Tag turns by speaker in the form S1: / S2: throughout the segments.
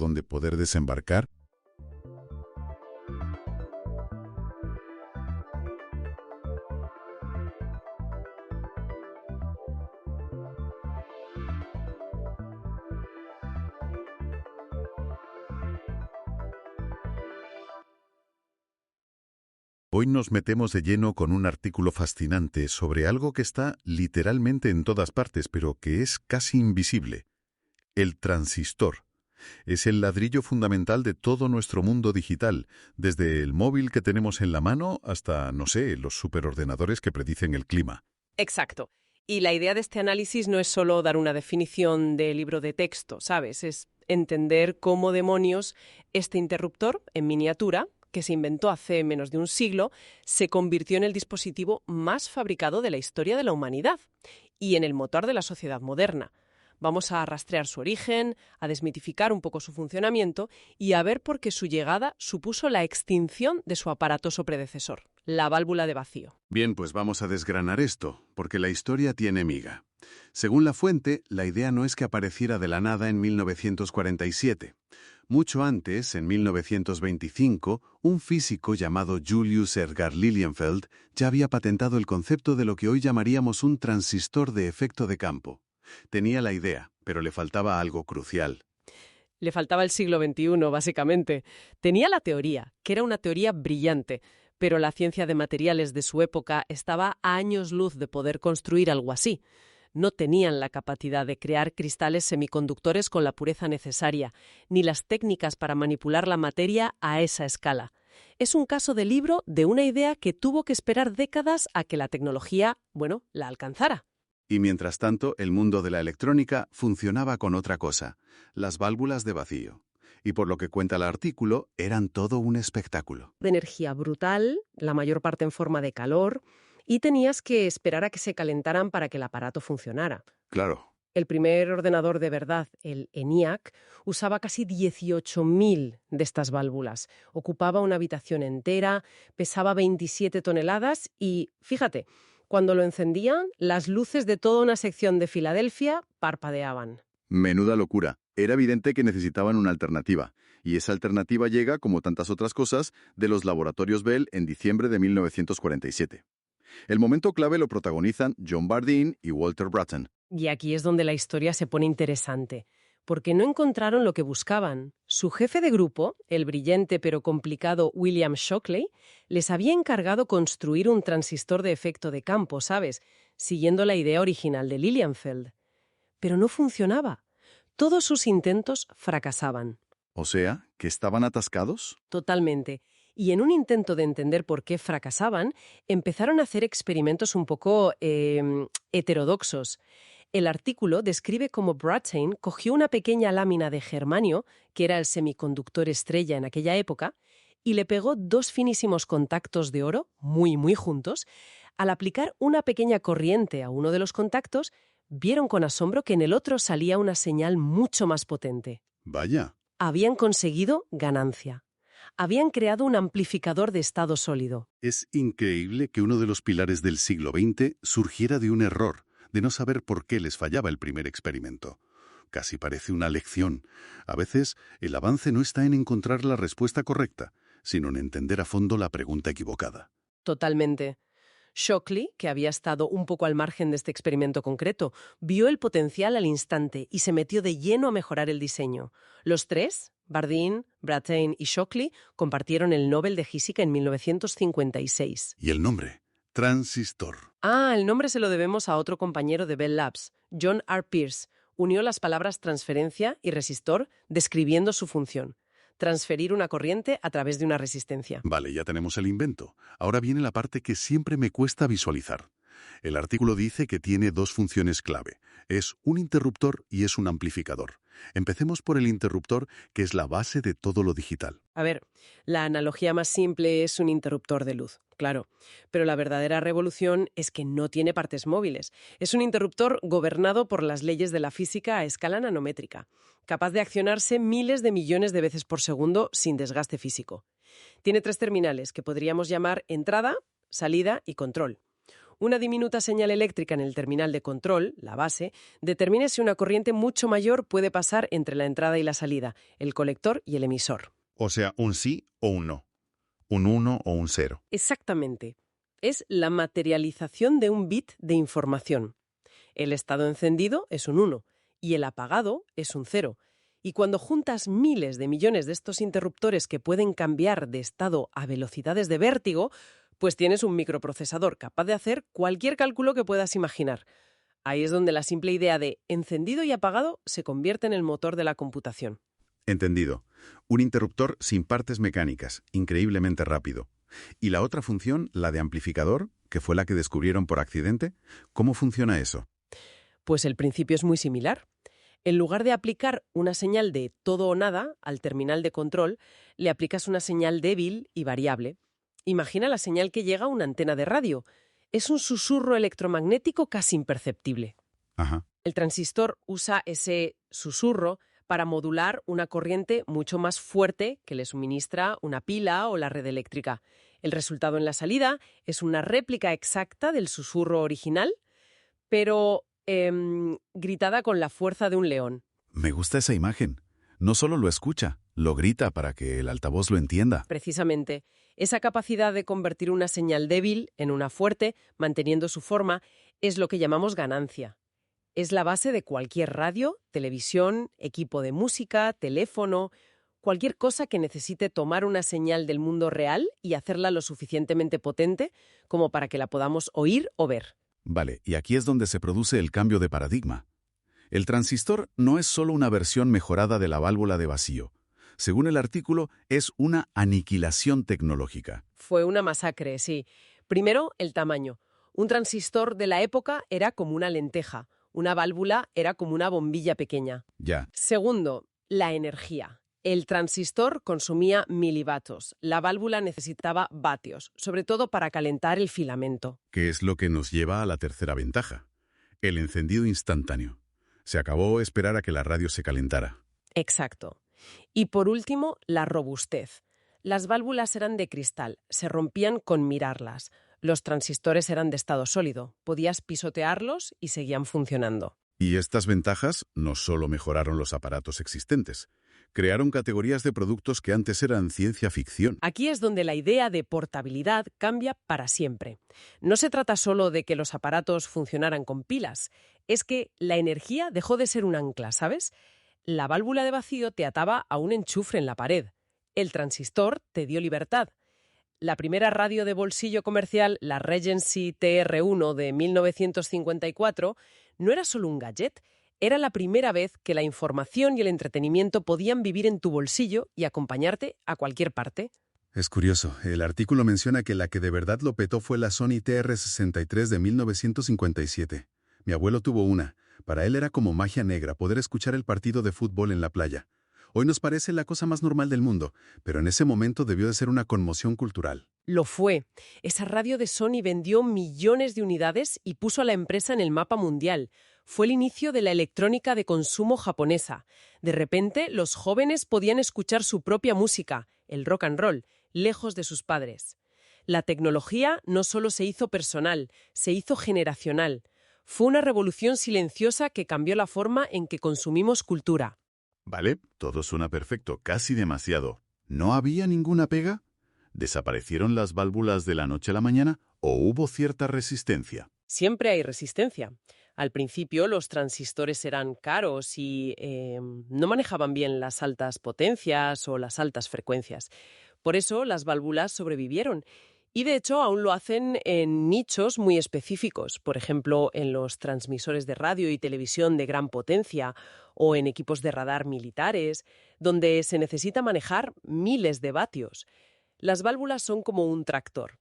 S1: donde poder desembarcar. Hoy nos metemos de lleno con un artículo fascinante sobre algo que está literalmente en todas partes, pero que es casi invisible. El transistor. Es el ladrillo fundamental de todo nuestro mundo digital, desde el móvil que tenemos en la mano hasta, no sé, los superordenadores que predicen el clima.
S2: Exacto. Y la idea de este análisis no es solo dar una definición de libro de texto, ¿sabes? Es entender cómo demonios este interruptor en miniatura, que se inventó hace menos de un siglo, se convirtió en el dispositivo más fabricado de la historia de la humanidad y en el motor de la sociedad moderna. Vamos a rastrear su origen, a desmitificar un poco su funcionamiento y a ver por qué su llegada supuso la extinción de su aparatoso predecesor, la válvula de vacío.
S3: Bien, pues vamos a desgranar esto, porque la historia tiene miga. Según la fuente, la idea no es que apareciera de la nada en 1947. Mucho antes, en 1925, un físico llamado Julius Edgar Lilienfeld ya había patentado el concepto de lo que hoy llamaríamos un transistor de efecto de campo. Tenía la idea, pero le faltaba algo crucial.
S2: Le faltaba el siglo XXI, básicamente. Tenía la teoría, que era una teoría brillante, pero la ciencia de materiales de su época estaba a años luz de poder construir algo así. No tenían la capacidad de crear cristales semiconductores con la pureza necesaria, ni las técnicas para manipular la materia a esa escala. Es un caso de libro de una idea que tuvo que esperar décadas a que la tecnología, la alcanzara.
S3: Y mientras tanto, el mundo de la electrónica funcionaba con otra cosa, las válvulas de vacío. Y por lo que cuenta el artículo, eran todo un espectáculo.
S2: De energía brutal, la mayor parte en forma de calor, y tenías que esperar a que se calentaran para que el aparato funcionara.
S3: Claro.
S2: El primer ordenador de verdad, el ENIAC, usaba casi 18.000 de estas válvulas. Ocupaba una habitación entera, pesaba 27 toneladas y, fíjate, cuando lo encendían, las luces de toda una sección de Filadelfia parpadeaban.
S3: Menuda locura. Era evidente que necesitaban una alternativa. Y esa alternativa llega, como tantas otras cosas, de los laboratorios Bell en diciembre de 1947. El momento clave lo protagonizan John Bardeen y Walter Brattain.
S2: Y aquí es donde la historia se pone interesante, porque no encontraron lo que buscaban. Su jefe de grupo, el brillante pero complicado William Shockley, les había encargado construir un transistor de efecto de campo, ¿sabes?, siguiendo la idea original de Lilienfeld. Pero no funcionaba. Todos sus intentos fracasaban.
S3: O sea, ¿que estaban atascados?
S2: Totalmente. Y en un intento de entender por qué fracasaban, empezaron a hacer experimentos un poco heterodoxos. El artículo describe cómo Brattain cogió una pequeña lámina de germanio, que era el semiconductor estrella en aquella época, y le pegó dos finísimos contactos de oro, muy, muy juntos. Al aplicar una pequeña corriente a uno de los contactos, vieron con asombro que en el otro salía una señal mucho más potente.
S3: Vaya.
S2: Habían conseguido ganancia. Habían creado un amplificador de estado sólido.
S1: Es increíble que uno de los pilares del siglo XX surgiera de un error, de no saber por qué les fallaba el primer experimento. Casi parece una lección. A veces, el avance no está en encontrar la respuesta correcta, sino en entender a fondo la pregunta equivocada.
S2: Totalmente. Shockley, que había estado un poco al margen de este experimento concreto, vio el potencial al instante y se metió de lleno a mejorar el diseño. Los tres, Bardeen, Brattain y Shockley, compartieron el Nobel de Física en 1956.
S1: ¿Y el nombre? Transistor.
S2: El nombre se lo debemos a otro compañero de Bell Labs, John R. Pierce. Unió las palabras transferencia y resistor describiendo su función. Transferir una corriente a través de una resistencia.
S1: Vale, ya tenemos el invento. Ahora viene la parte que siempre me cuesta visualizar. El artículo dice que tiene dos funciones clave. Es un interruptor y es un amplificador. Empecemos por el interruptor, que es la base de todo lo digital.
S2: A ver, la analogía más simple es un interruptor de luz, claro. Pero la verdadera revolución es que no tiene partes móviles. Es un interruptor gobernado por las leyes de la física a escala nanométrica, capaz de accionarse miles de millones de veces por segundo sin desgaste físico. Tiene tres terminales que podríamos llamar entrada, salida y control. Una diminuta señal eléctrica en el terminal de control, la base, determina si una corriente mucho mayor puede pasar entre la entrada y la salida, el colector y el emisor.
S1: O sea, un sí o un no. Un 1 o un 0.
S2: Exactamente. Es la materialización de un bit de información. El estado encendido es un 1 y el apagado es un 0. Y cuando juntas miles de millones de estos interruptores que pueden cambiar de estado a velocidades de vértigo, pues tienes un microprocesador capaz de hacer cualquier cálculo que puedas imaginar. Ahí es donde la simple idea de encendido y apagado se convierte en el motor de la computación.
S1: Entendido. Un interruptor sin partes mecánicas, increíblemente rápido. ¿Y la otra función, la de amplificador, que fue la que descubrieron por accidente? ¿Cómo funciona eso?
S2: Pues el principio es muy similar. En lugar de aplicar una señal de todo o nada al terminal de control, le aplicas una señal débil y variable. Imagina la señal que llega a una antena de radio. Es un susurro electromagnético casi imperceptible.
S1: Ajá.
S2: El transistor usa ese susurro para modular una corriente mucho más fuerte que le suministra una pila o la red eléctrica. El resultado en la salida es una réplica exacta del susurro original, pero gritada con la fuerza de un león.
S4: Me gusta esa imagen. No solo lo escucha, lo grita para que el altavoz lo entienda.
S2: Precisamente, esa capacidad de convertir una señal débil en una fuerte, manteniendo su forma, es lo que llamamos ganancia. Es la base de cualquier radio, televisión, equipo de música, teléfono, cualquier cosa que necesite tomar una señal del mundo real y hacerla lo suficientemente potente como para que la podamos oír o ver.
S4: Vale, y aquí es donde se produce el cambio de paradigma. El transistor no es solo una versión mejorada de la válvula de vacío. Según el artículo, es una aniquilación tecnológica.
S2: Fue una masacre, sí. Primero, el tamaño. Un transistor de la época era como una lenteja. Una válvula era como una bombilla pequeña.
S4: Ya.
S2: Segundo, la energía. El transistor consumía milivatios. La válvula necesitaba vatios, sobre todo para calentar el filamento.
S1: Que es lo que nos lleva a la tercera ventaja. El encendido instantáneo. Se acabó esperar a que la radio se calentara.
S2: Exacto. Y por último, la robustez. Las válvulas eran de cristal, se rompían con mirarlas. Los transistores eran de estado sólido, podías pisotearlos y seguían funcionando.
S1: Y estas ventajas no solo mejoraron los aparatos existentes, crearon categorías de productos que antes eran ciencia ficción.
S2: Aquí es donde la idea de portabilidad cambia para siempre. No se trata solo de que los aparatos funcionaran con pilas, es que la energía dejó de ser un ancla, ¿sabes? La válvula de vacío te ataba a un enchufre en la pared. El transistor te dio libertad. La primera radio de bolsillo comercial, la Regency TR1 de 1954, no era solo un gadget, era la primera vez que la información y el entretenimiento podían vivir en tu bolsillo y acompañarte a cualquier parte.
S3: Es curioso, el artículo menciona que la que de verdad lo petó fue la Sony TR-63 de 1957. Mi abuelo tuvo una. Para él era como magia negra poder escuchar el partido de fútbol en la playa. Hoy nos parece la cosa más normal del mundo, pero en ese momento debió de ser una conmoción cultural.
S2: Lo fue. Esa radio de Sony vendió millones de unidades y puso a la empresa en el mapa mundial. Fue el inicio de la electrónica de consumo japonesa. De repente, los jóvenes podían escuchar su propia música, el rock and roll, lejos de sus padres. La tecnología no solo se hizo personal, se hizo generacional. Fue una revolución silenciosa que cambió la forma en que consumimos cultura.
S1: Vale, todo suena perfecto, casi demasiado. ¿No había ninguna pega? ¿Desaparecieron las válvulas de la noche a la mañana o hubo cierta resistencia?
S2: Siempre hay resistencia. Al principio los transistores eran caros y no manejaban bien las altas potencias o las altas frecuencias. Por eso las válvulas sobrevivieron. Y de hecho aún lo hacen en nichos muy específicos, por ejemplo en los transmisores de radio y televisión de gran potencia o en equipos de radar militares, donde se necesita manejar miles de vatios. Las válvulas son como un tractor.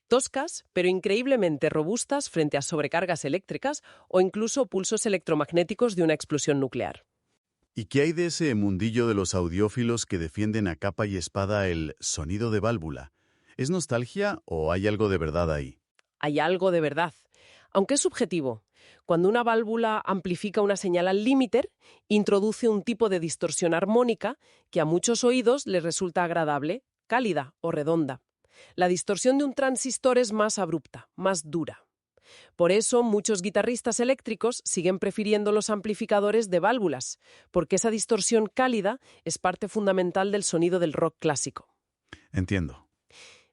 S2: Toscas, pero increíblemente robustas frente a sobrecargas eléctricas o incluso pulsos electromagnéticos de una explosión nuclear.
S3: ¿Y qué hay de ese mundillo de los audiófilos que defienden a capa y espada el sonido de válvula? ¿Es nostalgia o hay algo de verdad ahí?
S2: Hay algo de verdad, aunque es subjetivo. Cuando una válvula amplifica una señal al límite, introduce un tipo de distorsión armónica que a muchos oídos les resulta agradable, cálida o redonda. La distorsión de un transistor es más abrupta, más dura. Por eso muchos guitarristas eléctricos siguen prefiriendo los amplificadores de válvulas, porque esa distorsión cálida es parte fundamental del sonido del rock clásico.
S4: Entiendo.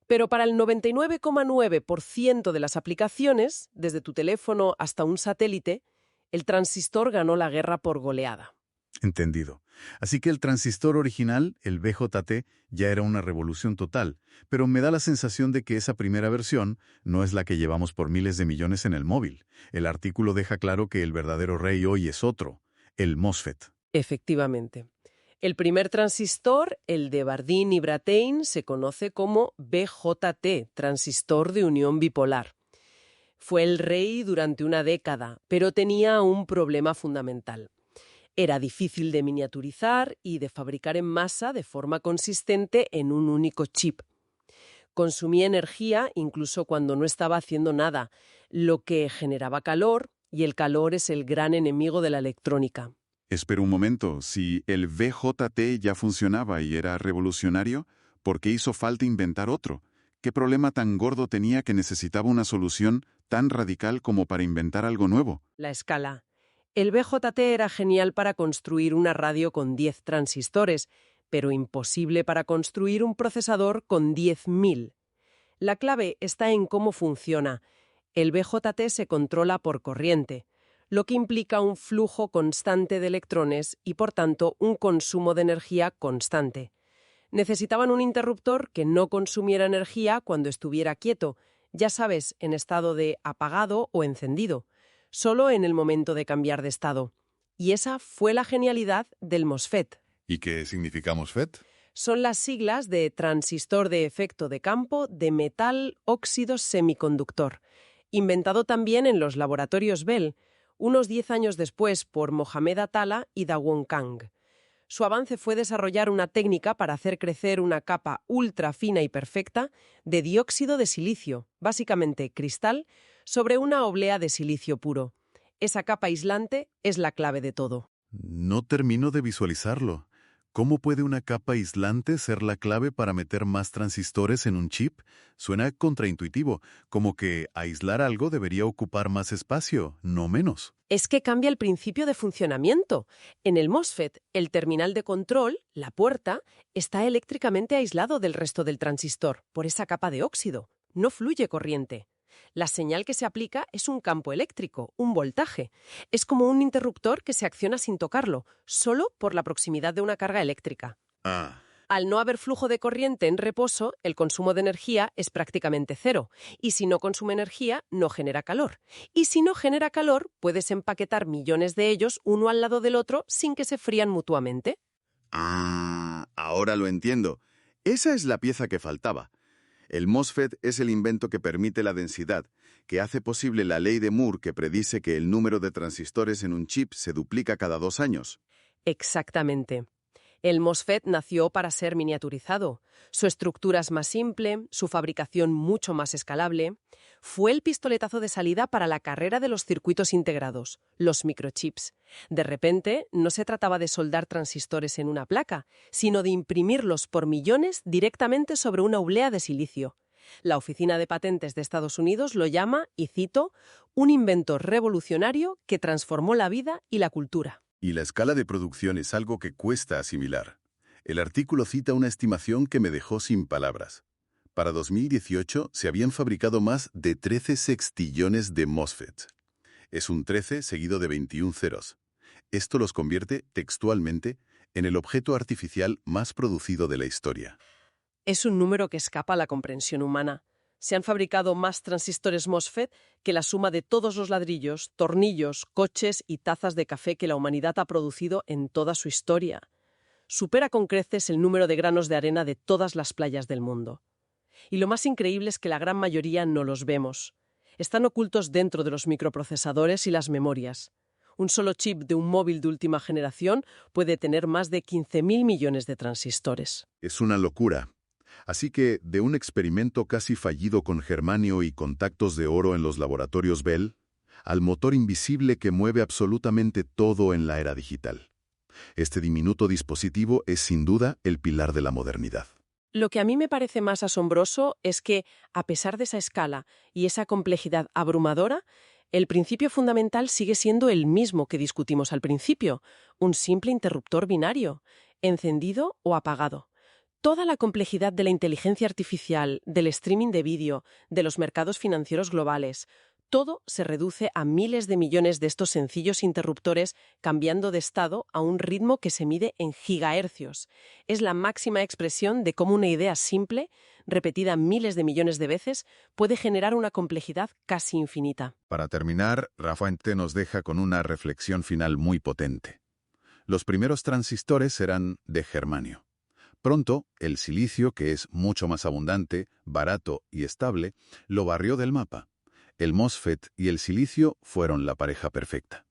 S2: Pero para el 99,9% de las aplicaciones, desde tu teléfono hasta un satélite, el transistor ganó la guerra por goleada.
S4: Entendido. Así que el transistor original, el BJT, ya era una revolución total, pero me da la sensación de que esa primera versión no es la que llevamos por miles de millones en el móvil. El artículo deja claro que el verdadero rey hoy es otro, el MOSFET.
S2: Efectivamente. El primer transistor, el de Bardeen y Brattain, se conoce como BJT, transistor de unión bipolar. Fue el rey durante una década, pero tenía un problema fundamental. Era difícil de miniaturizar y de fabricar en masa de forma consistente en un único chip. Consumía energía incluso cuando no estaba haciendo nada, lo que generaba calor, y el calor es el gran enemigo de la electrónica.
S3: Espera un momento, si el BJT ya funcionaba y era revolucionario, ¿por qué hizo falta inventar otro? ¿Qué problema tan gordo tenía que necesitaba una solución tan radical como para inventar algo nuevo?
S2: La escala. El BJT era genial para construir una radio con 10 transistores, pero imposible para construir un procesador con 10.000. La clave está en cómo funciona. El BJT se controla por corriente, lo que implica un flujo constante de electrones y, por tanto, un consumo de energía constante. Necesitaban un interruptor que no consumiera energía cuando estuviera quieto, ya sabes, en estado de apagado o encendido, solo en el momento de cambiar de estado. Y esa fue la genialidad del MOSFET.
S1: ¿Y qué significa MOSFET?
S2: Son las siglas de transistor de efecto de campo de metal óxido semiconductor, inventado también en los laboratorios Bell, unos 10 años después por Mohamed Atala y Dawon Kang. Su avance fue desarrollar una técnica para hacer crecer una capa ultra fina y perfecta de dióxido de silicio, básicamente cristal, sobre una oblea de silicio puro. Esa capa aislante es la clave de todo.
S1: No termino de visualizarlo. ¿Cómo puede una capa aislante ser la clave para meter más transistores en un chip? Suena contraintuitivo, como que aislar algo debería ocupar más espacio, no menos.
S2: Es que cambia el principio de funcionamiento. En el MOSFET, el terminal de control, la puerta, está eléctricamente aislado del resto del transistor por esa capa de óxido. No fluye corriente. La señal que se aplica es un campo eléctrico, un voltaje. Es como un interruptor que se acciona sin tocarlo, solo por la proximidad de una carga eléctrica. Al no haber flujo de corriente en reposo, el consumo de energía es prácticamente cero. Y si no consume energía, no genera calor. Y si no genera calor, puedes empaquetar millones de ellos uno al lado del otro sin que se frían mutuamente.
S3: Ahora lo entiendo. Esa es la pieza que faltaba. El MOSFET es el invento que permite la densidad, que hace posible la ley de Moore que predice que el número de transistores en un chip se duplica cada 2 años.
S2: Exactamente. El MOSFET nació para ser miniaturizado. Su estructura es más simple, su fabricación mucho más escalable. Fue el pistoletazo de salida para la carrera de los circuitos integrados, los microchips. De repente, no se trataba de soldar transistores en una placa, sino de imprimirlos por millones directamente sobre una oblea de silicio. La Oficina de Patentes de Estados Unidos lo llama, y cito, un invento revolucionario que transformó la vida y la cultura.
S1: Y la escala de producción es algo que cuesta asimilar. El artículo cita una estimación que me dejó sin palabras. Para 2018 se habían fabricado más de 13 sextillones de MOSFET. Es un 13 seguido de 21 ceros. Esto los convierte, textualmente, en el objeto artificial más producido de la historia.
S2: Es un número que escapa a la comprensión humana. Se han fabricado más transistores MOSFET que la suma de todos los ladrillos, tornillos, coches y tazas de café que la humanidad ha producido en toda su historia. Supera con creces el número de granos de arena de todas las playas del mundo. Y lo más increíble es que la gran mayoría no los vemos. Están ocultos dentro de los microprocesadores y las memorias. Un solo chip de un móvil de última generación puede tener más de 15.000 millones de transistores.
S1: Es una locura. Así que, de un experimento casi fallido con germanio y contactos de oro en los laboratorios Bell, al motor invisible que mueve absolutamente todo en la era digital. Este diminuto dispositivo es sin duda el pilar de la modernidad.
S2: Lo que a mí me parece más asombroso es que, a pesar de esa escala y esa complejidad abrumadora, el principio fundamental sigue siendo el mismo que discutimos al principio, un simple interruptor binario, encendido o apagado. Toda la complejidad de la inteligencia artificial, del streaming de vídeo, de los mercados financieros globales, todo se reduce a miles de millones de estos sencillos interruptores cambiando de estado a un ritmo que se mide en gigahercios. Es la máxima expresión de cómo una idea simple, repetida miles de millones de veces, puede generar una complejidad casi infinita.
S3: Para terminar, Rafuente nos deja con una reflexión final muy potente. Los primeros transistores eran de germanio. Pronto, el silicio, que es mucho más abundante, barato y estable, lo barrió del mapa. El MOSFET y el silicio fueron la pareja perfecta.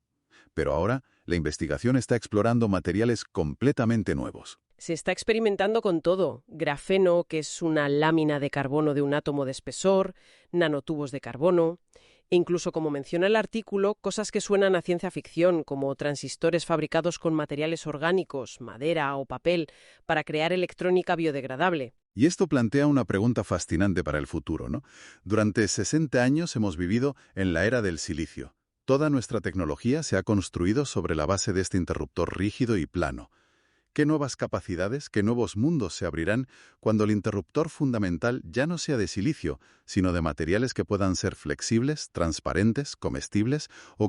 S3: Pero ahora, la investigación está explorando materiales completamente nuevos.
S2: Se está experimentando con todo. Grafeno, que es una lámina de carbono de un átomo de espesor, nanotubos de carbono. E incluso, como menciona el artículo, cosas que suenan a ciencia ficción, como transistores fabricados con materiales orgánicos, madera o papel, para crear electrónica biodegradable.
S3: Y esto plantea una pregunta fascinante para el futuro, ¿no? Durante 60 años hemos vivido en la era del silicio. Toda nuestra tecnología se ha construido sobre la base de este interruptor rígido y plano. ¿Qué nuevas capacidades, qué nuevos mundos se abrirán cuando el interruptor fundamental ya no sea de silicio, sino de materiales que puedan ser flexibles, transparentes, comestibles o que